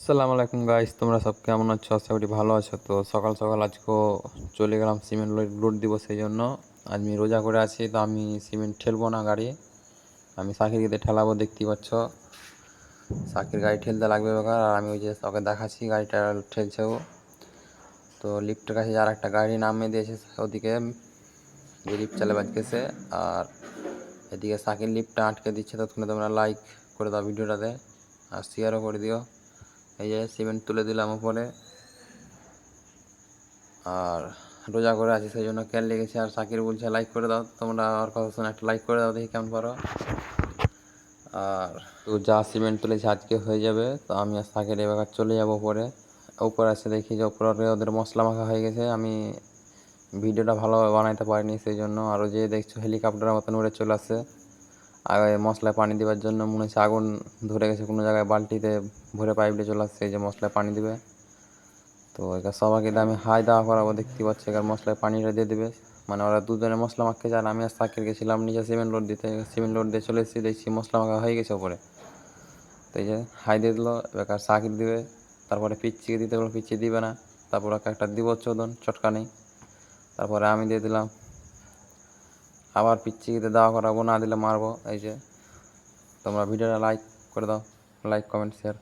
আসসালামু আলাইকুম গাইস, তোমরা সব কেমন আছো? আশা করি ভালো আছো। তো সকাল সকাল আজকে চলে গেলাম সিমেন্ট লোড দিব, সেই জন্য আমি রোজা করে আছি। তো আমি সিমেন্ট ঠেলবো না গাড়ি, আমি সাকিরকে ঠেলাবো। দেখতেই পাচ্ছ সাকির গাড়ি ঠেলতে লাগবে বেকার, আর আমি ওই যে ওকে দেখাচ্ছি গাড়িটা ঠেলছে ও। তো লিফটের কাছে আর একটা গাড়ি নামিয়ে দিয়েছে ওদিকে, যে লিফট চালাবে আজকেছে। আর এদিকে সাকির লিফটটা আটকে দিচ্ছে। ততক্ষণে তোমরা লাইক করে দাও ভিডিওটাতে, আর শেয়ারও করে দিও। এই যে সিমেন্ট তুলে দিলাম উপরে, আর রোজা করে আছি সেই জন্য খেয়াল লেগেছে। আর সাকির বলছে লাইক করে দাও, তোমরা আর কথা শুনে একটা লাইক করে দাও, দেখি কেমন পারো। আর তো যা সিমেন্ট তুলেছে আজকে হয়ে যাবে। তো আমি আর সাকির এবার চলে যাবো উপরে। উপরে এসে দেখি যে উপরে ওদের মশলা মাখা হয়ে গেছে। আমি ভিডিওটা ভালোভাবে বানাইতে পারিনি সেই জন্য। আরও যে দেখছো হেলিকপ্টারের মতন উড়ে চলে আসছে আগে মশলায় পানি দেওয়ার জন্য। মনে হচ্ছে আগুন ধরে গেছে কোনো জায়গায়, বালতিতে ভরে পাইপ দিয়ে চলে আসছে এই যে মশলায় পানি দেবে। তো এবার সবাইকে আমি হাই দেওয়া করাবো, দেখতে পাচ্ছি এবার মশলায় পানিটা দিয়ে দেবে। মানে ওরা দুজনে মশলা মাখতে যায়, আর আমি আর সাকির গেছিলাম নিচে সিমেন্ট লোড দিতে। সিমেন্ট লোড দিয়ে চলে এসেছি, দেখছি মশলা মাখা হয়ে গেছে ওপরে। তো এই যে হাই দিয়ে দিল, এবার সাকির দিবে। তারপরে পিচ্ছিকে দিতে বললো, পিচ্ছি দিবে না। তারপর ওকে একটা দিব চোদন চটকা নেই। তারপরে আমি দিয়ে দিলাম, আবার পিচ্ছিকে দেওয়া করাবো, না দিলে মারবো। এই যে তোমরা ভিডিওটা লাইক করে দাও, লাইক কমেন্ট শেয়ার।